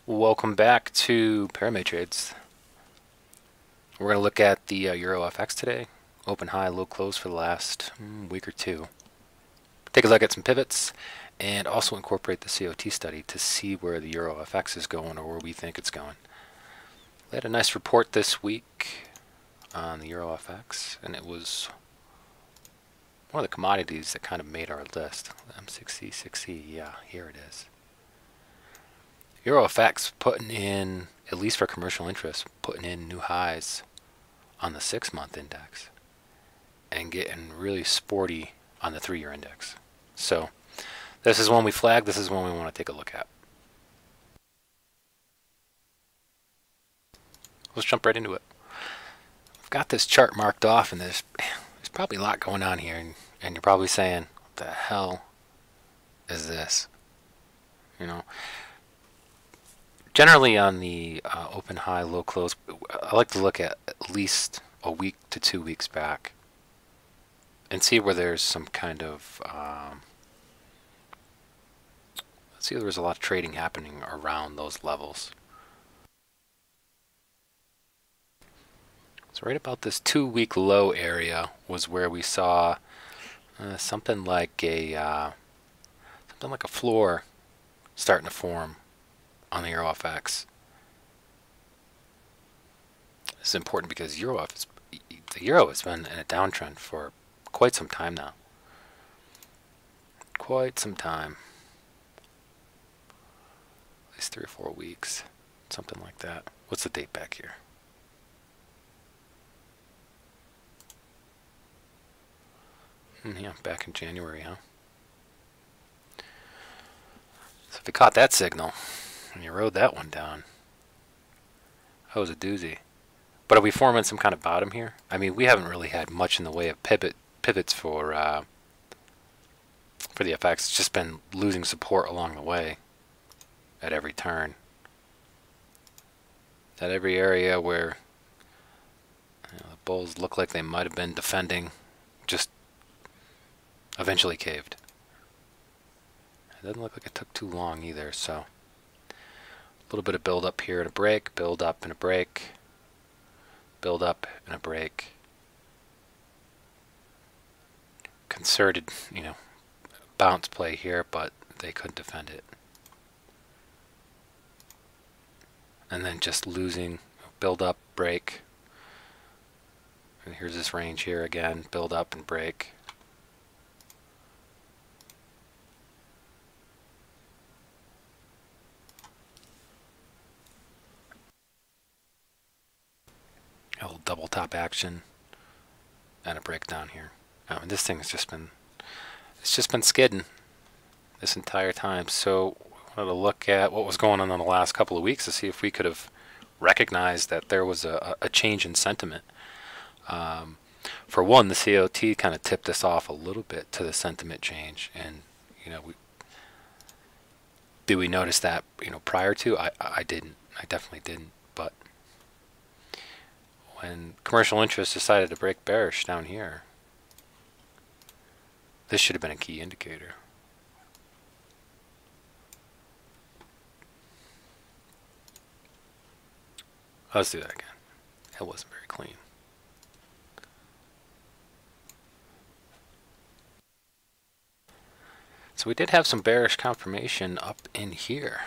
Welcome back to Paramay Trades. We're going to look at the Euro FX today. Open high, low close for the last week or two. Take a look at some pivots and also incorporate the CoT study to see where the Euro FX is going or where we think it's going. We had a nice report this week on the Euro FX, and it was one of the commodities that kind of made our list. M6E, 6E, yeah, here it is. Euro FX putting in, at least for commercial interest, putting in new highs on the 6-month index and getting really sporty on the 3-year index. So this is one we flagged. This is one we want to take a look at. Let's jump right into it. I've got this chart marked off, and there's probably a lot going on here, and you're probably saying, what the hell is this? You know, generally on the open high, low close, I like to look at least a week to 2 weeks back and see where there's some kind of, let's see if there's a lot of trading happening around those levels. So right about this 2-week low area was where we saw something like a floor starting to form on the Euro FX. This is important because the Euro has been in a downtrend for quite some time now. Quite some time. At least 3 or 4 weeks. Something like that. What's the date back here? Yeah, back in January, huh? So if you caught that signal and you rode that one down, that was a doozy. But are we forming some kind of bottom here? I mean, we haven't really had much in the way of pivots for the FX. It's just been losing support along the way at every turn. At every area where the bulls look like they might have been defending, just eventually caved. It doesn't look like it took too long either, so a little bit of build up here and a break, build up and a break, build up and a break. Concerted, bounce play here, but they couldn't defend it. And then just losing, build up, break. And here's this range here again, build up and break. A little double top action and a breakdown here. I mean, this thing has just been, skidding this entire time. So I wanted to look at what was going on in the last couple of weeks to see if we could have recognized that there was a change in sentiment. For one, the CoT kind of tipped us off a little bit to the sentiment change, and did we notice that prior to? I didn't. I definitely didn't. But when commercial interest decided to break bearish down here, this should have been a key indicator. Let's do that again. It wasn't very clean. So we did have some bearish confirmation up in here.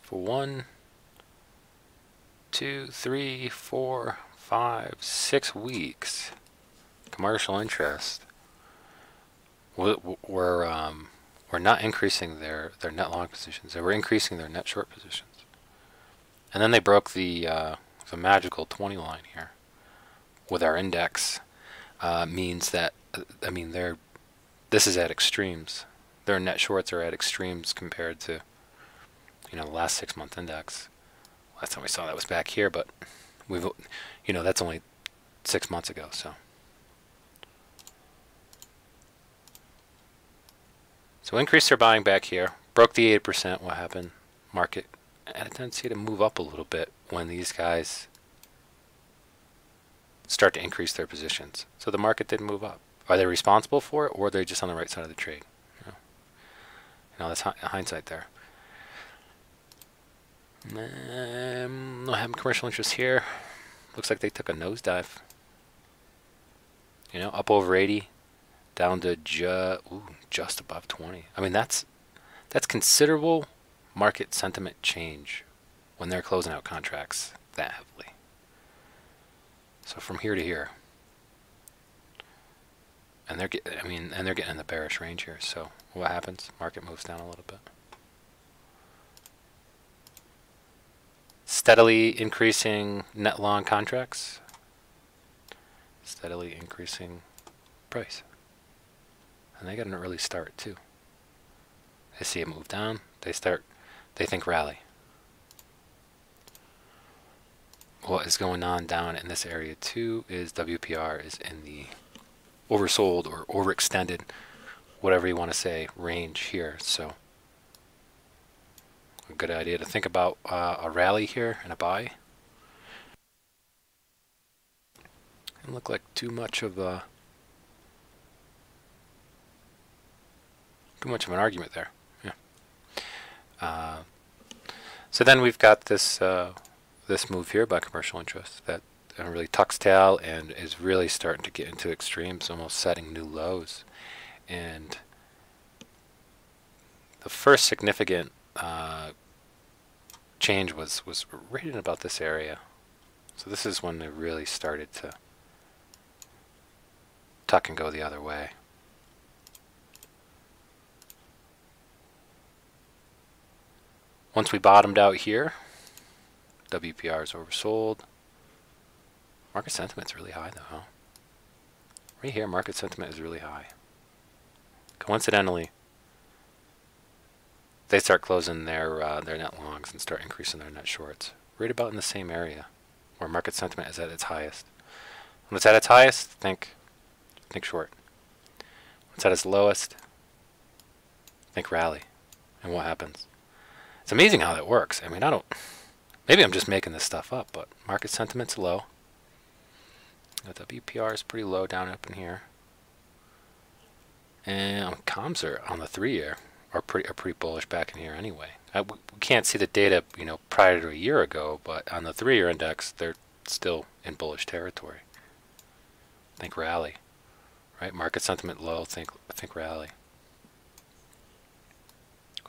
For 1, 2, 3, 4, 5, 6 weeks, commercial interest were not increasing their net long positions. They were increasing their net short positions. And then they broke the magical 20 line here with our index. Means that, this is at extremes. Their net shorts are at extremes compared to the last 6-month index. Last time we saw that was back here, but we've that's only 6 months ago. So increased their buying back here, broke the 8%. What happened? Market had a tendency to move up a little bit when these guys start to increase their positions. So the market didn't move up. Are they responsible for it, or are they just on the right side of the trade? That's hindsight there. I have commercial interest here. Looks like they took a nosedive. Up over 80, down to just above 20. I mean, that's considerable market sentiment change when they're closing out contracts that heavily. So from here to here, and they're getting in the bearish range here. So what happens? Market moves down a little bit. Steadily increasing net long contracts. Steadily increasing price. And they got an early start too. They see it move down. They think rally. What is going on down in this area too is WPR is in the oversold or overextended, whatever you want to say, range here. So a good idea to think about a rally here and a buy. Doesn't look like too much of an argument there. Yeah. So then we've got this this move here by commercial interest that really tucks tail and is really starting to get into extremes, almost setting new lows. And the first significant change was right in about this area. So this is when it really started to tuck and go the other way. Once we bottomed out here, WPR is oversold. Market sentiment's really high though, huh? Right here, market sentiment is really high. Coincidentally, they start closing their net longs and start increasing their net shorts. Right about in the same area where market sentiment is at its highest. When it's at its highest, think short. When it's at its lowest, think rally. And what happens? It's amazing how that works. I mean, maybe I'm just making this stuff up, but market sentiment's low. The WPR is pretty low down up in here. And comms are on the 3-year are pretty bullish back in here anyway. We can't see the data, prior to a year ago, but on the 3-year index, they're still in bullish territory. Think rally, right? Market sentiment low. Think rally.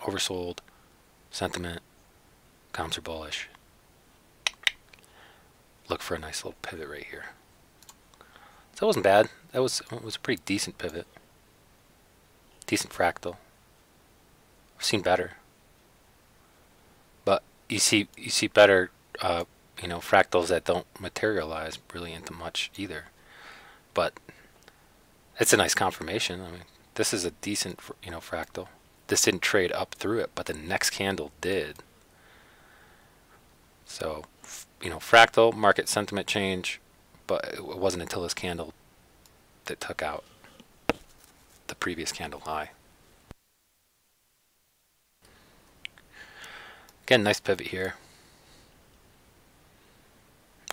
Oversold. Sentiment. Comms are bullish. Look for a nice little pivot right here. So that wasn't bad. It was a pretty decent pivot. Decent fractal. I've seen better. But you see better fractals that don't materialize really into much either. But it's a nice confirmation. I mean, this is a decent fractal. This didn't trade up through it, but the next candle did. So, fractal market sentiment change, but it wasn't until this candle that took out the previous candle high. Again, nice pivot here.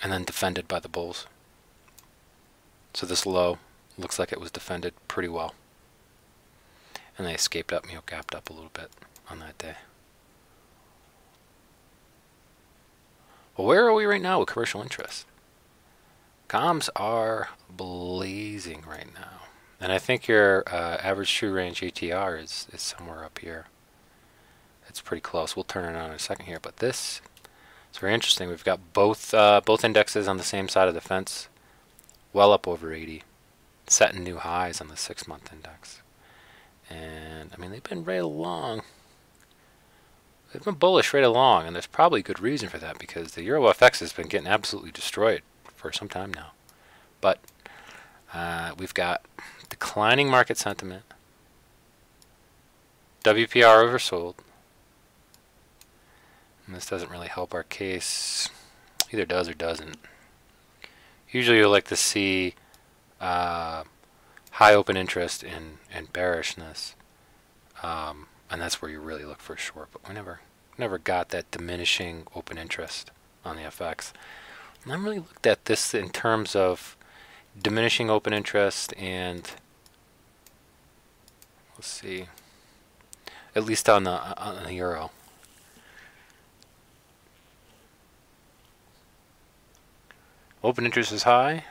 And then defended by the bulls. So this low looks like it was defended pretty well. And they escaped up, gapped up a little bit on that day. Well, where are we right now with commercial interest? Comms are blazing right now. And I think your average true range ATR is somewhere up here. It's pretty close. We'll turn it on in a second here. But this is very interesting. We've got both indexes on the same side of the fence. Well up over 80. Setting new highs on the 6-month index. And, I mean, they've been right along. They've been bullish right along, and there's probably good reason for that because the Euro FX has been getting absolutely destroyed for some time now. But we've got declining market sentiment, WPR oversold, and this doesn't really help our case. Either does or doesn't. Usually you like to see high open interest in bearishness, and that's where you really look for a short. But we never got that diminishing open interest on the FX. And I really looked at this in terms of diminishing open interest and let's see, at least on the euro. Open interest is high.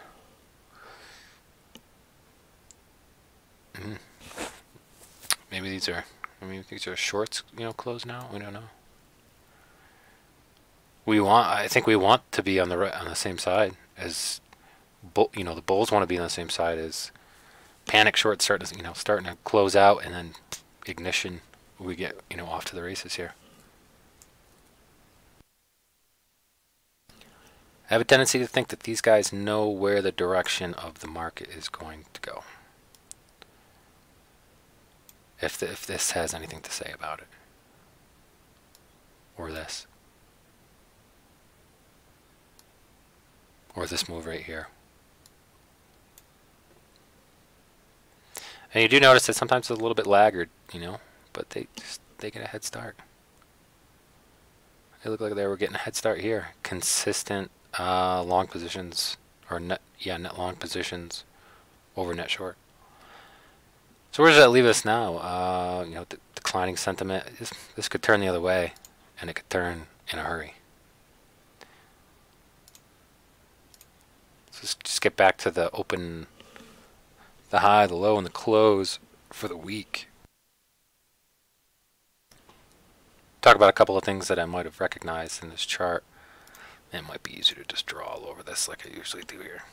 Maybe these are shorts, you know, closed now. We don't know. I think we want to be on the same side as, you know, the bulls want to be on the same side as panic shorts starting to close out, and then ignition. We get, you know, off to the races here. I have a tendency to think that these guys know where the direction of the market is going to go. If this has anything to say about it. Or this. Or this move right here. And you do notice that sometimes it's a little bit laggard, you know, but they get a head start. They look like they were getting a head start here. Consistent long positions, or net long positions over net short. So where does that leave us now? You know, declining sentiment. This could turn the other way, and it could turn in a hurry. So let's just get back to the open, the high, the low, and the close for the week. Talk about a couple of things that I might have recognized in this chart. It might be easier to just draw all over this like I usually do here.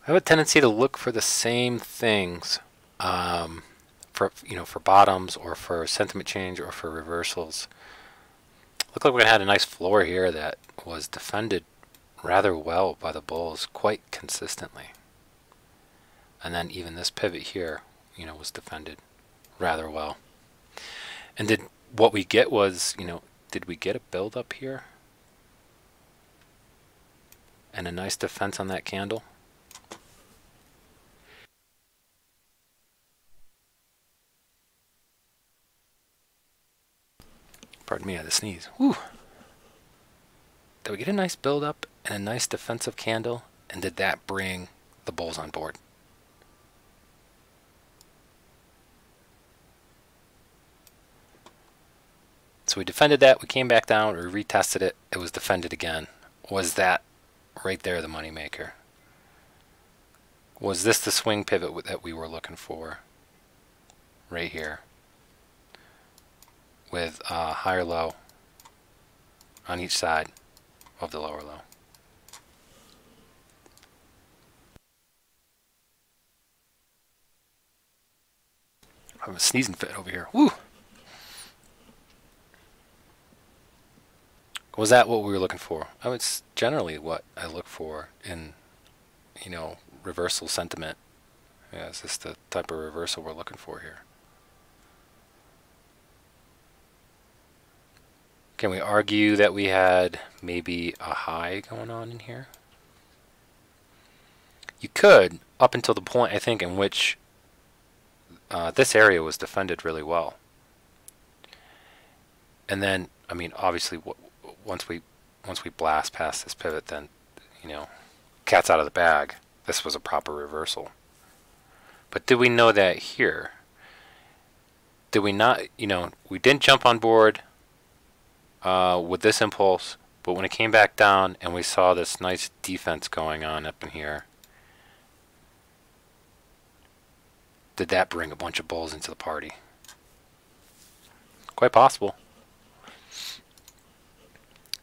I have a tendency to look for the same things for bottoms, or for sentiment change, or for reversals. Look like we had a nice floor here that was defended rather well by the bulls quite consistently. And then even this pivot here, you know, was defended rather well. And did we get a build up here? And a nice defense on that candle? Pardon me, I had to sneeze. Whew. Did we get a nice build up and a nice defensive candle? And did that bring the bulls on board? So we defended that, we came back down, we retested it, it was defended again. Was that right there the money maker? Was this the swing pivot that we were looking for? Right here. With a higher low on each side of the lower low. I have a sneezing fit over here. Woo! Was that what we were looking for? Oh, it's generally what I look for in, you know, reversal sentiment. Yeah, is this the type of reversal we're looking for here? Can we argue that we had maybe a high going on in here? You could, up until the point, I think, in which this area was defended really well. And then, I mean, obviously, once we blast past this pivot, then, you know, cat's out of the bag. This was a proper reversal. But did we know that here? Did we not, you know, we didn't jump on board with this impulse, but when it came back down and we saw this nice defense going on up in here, did that bring a bunch of bulls into the party? Quite possible.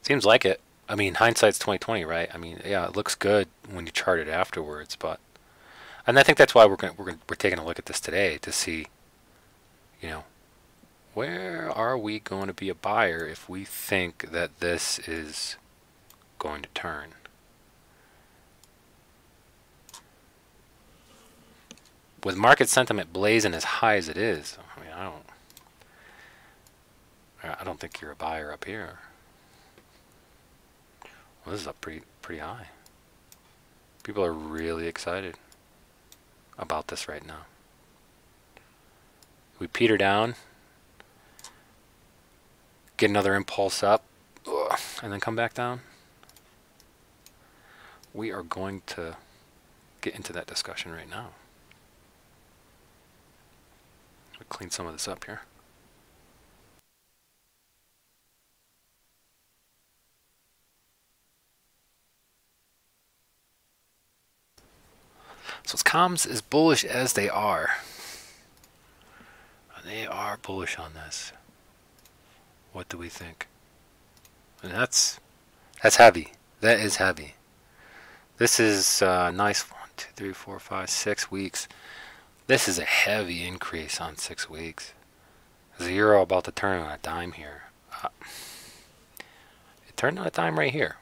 Seems like it. I mean, hindsight's 20/20, right? I mean, yeah, it looks good when you chart it afterwards, but, and I think that's why we're taking a look at this today to see, you know, where are we going to be a buyer if we think that this is going to turn? With market sentiment blazing as high as it is, I mean, I don't think you're a buyer up here. Well, this is up pretty high. People are really excited about this right now. We peter down, get another impulse up, and then come back down. We are going to get into that discussion right now. I'll clean some of this up here. So it's comms as bullish as they are. They are bullish on this. What do we think? And that's heavy. That is heavy. This is nice. 1, 2, 3, 4, 5, 6 weeks. This is a heavy increase on 6 weeks. Is the euro about to turn on a dime here? It turned on a dime right here.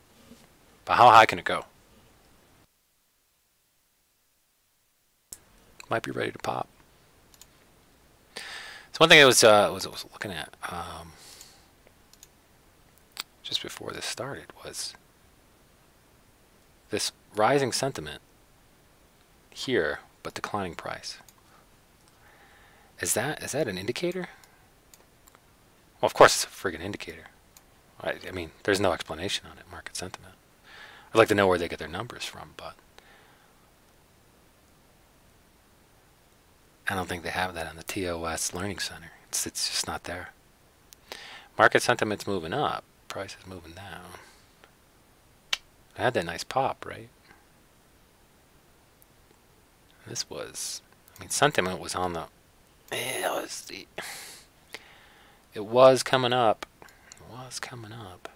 But how high can it go? Might be ready to pop. So one thing I was looking at just before this started was this rising sentiment here, but declining price. Is that an indicator? Well, of course it's a friggin' indicator. I mean, there's no explanation on it, market sentiment. I'd like to know where they get their numbers from, but I don't think they have that on the TOS Learning Center. It's just not there. Market sentiment's moving up. Price is moving down. I had that nice pop, right? This was, I mean, sentiment was on the, it was coming up. It was coming up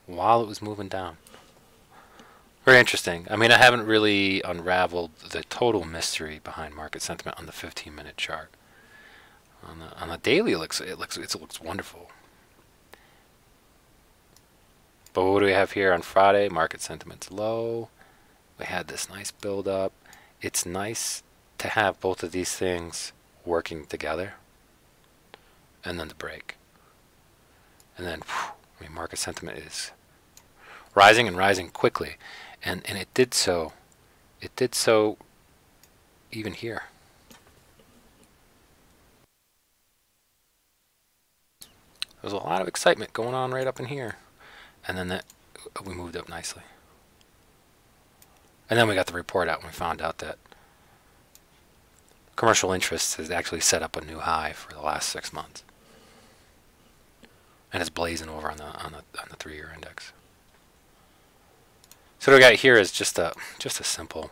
while it was moving down. Very interesting. I mean, I haven't really unraveled the total mystery behind market sentiment on the 15-minute chart. On the daily, it looks wonderful. But what do we have here on Friday? Market sentiment's low. We had this nice build up. It's nice to have both of these things working together, and then the break, and then whew, I mean, market sentiment is rising and rising quickly. And it did so even here. There was a lot of excitement going on right up in here. And then we moved up nicely. And then we got the report out and we found out that commercial interest has actually set up a new high for the last 6 months. And it's blazing over on the 3-year index. So what we got here is just a simple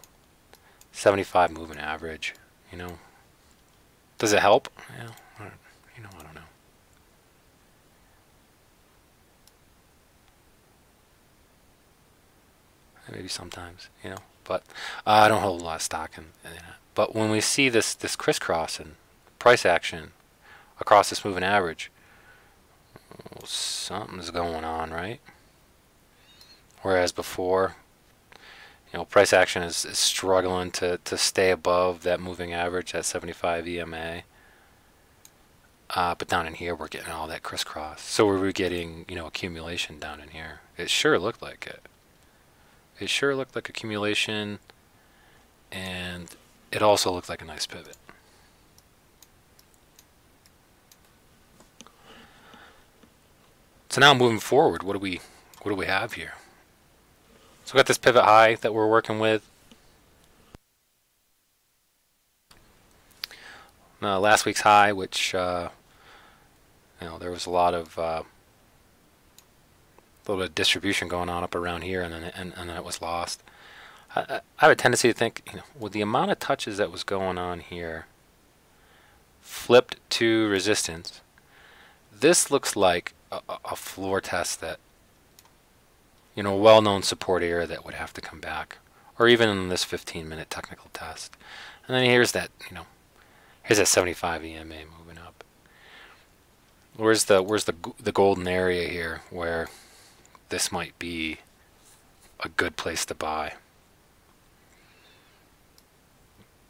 75 moving average. You know, does it help? Yeah, you know, I don't know. Maybe sometimes, you know, but I don't hold a lot of stock in that. But when we see this crisscross and price action across this moving average, well, something's going on, right? Whereas before, you know, price action is struggling to stay above that moving average, that 75 EMA. But down in here, we're getting all that crisscross. So we're getting, you know, accumulation down in here. It sure looked like it. It sure looked like accumulation, and it also looked like a nice pivot. So now moving forward, what do we have here? So we got this pivot high that we're working with. Last week's high, which you know, there was a lot of little bit of distribution going on up around here, and then it was lost. I have a tendency to think, you know, with the amount of touches that was going on here, flipped to resistance, this looks like a floor test that, you know, a well-known support area that would have to come back, or even in this 15-minute technical test. And then here's that, you know, here's that 75 EMA moving up. Where's the golden area here where this might be a good place to buy?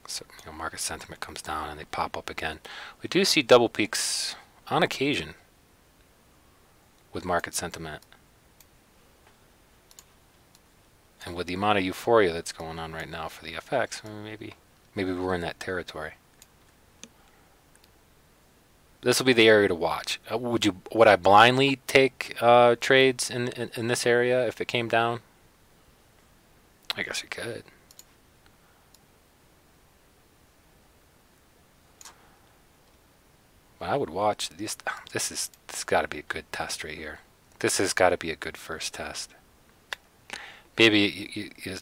So, you know, market sentiment comes down and they pop up again. We do see double peaks on occasion with market sentiment. And with the amount of euphoria that's going on right now for the FX, maybe we're in that territory. This will be the area to watch. Would I blindly take trades in this area if it came down? I guess you could. But I would watch these. This got to be a good test right here. This has got to be a good first test. Maybe you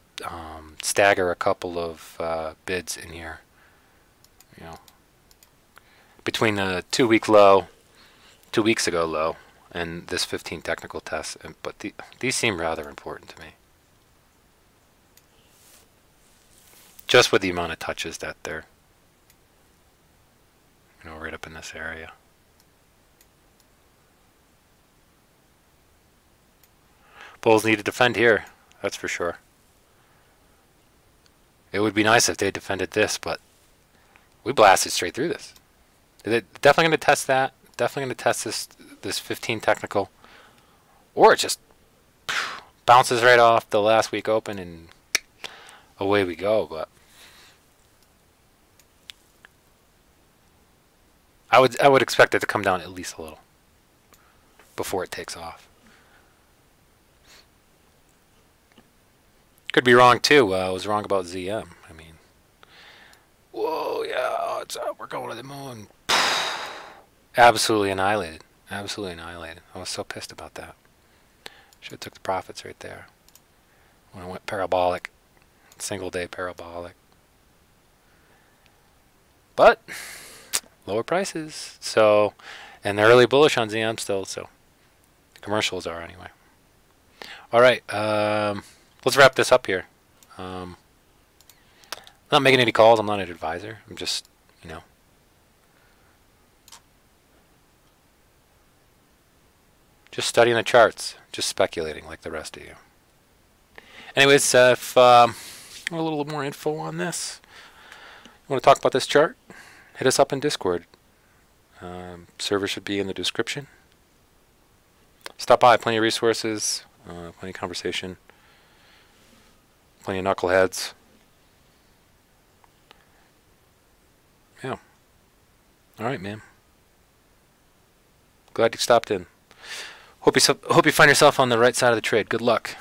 stagger a couple of bids in here. You know, between the 2-week low, 2 weeks ago low, and this 15 technical test. But these seem rather important to me. Just with the amount of touches that they're, you know, right up in this area. Bulls need to defend here, that's for sure. It would be nice if they defended this, but we blasted straight through this. They're definitely going to test that. Definitely going to test this 15 technical. Or it just bounces right off the last week open and away we go. But I would expect it to come down at least a little before it takes off. Could be wrong too. I was wrong about ZM. I mean, whoa, yeah, it's up. We're going to the moon. Absolutely annihilated. Absolutely annihilated. I was so pissed about that. Should have took the profits right there. When it went parabolic. Single day parabolic. But lower prices. So, and they're really bullish on ZM still, so commercials are anyway. Alright, let's wrap this up here. I'm not making any calls. I'm not an advisor. I'm just, you know, just studying the charts, just speculating like the rest of you. Anyways, if a little more info on this, you want to talk about this chart, hit us up in Discord. Server should be in the description. Stop by, plenty of resources, plenty of conversation, plenty of knuckleheads. Yeah. Alright, man. Glad you stopped in. Hope you find yourself on the right side of the trade. Good luck.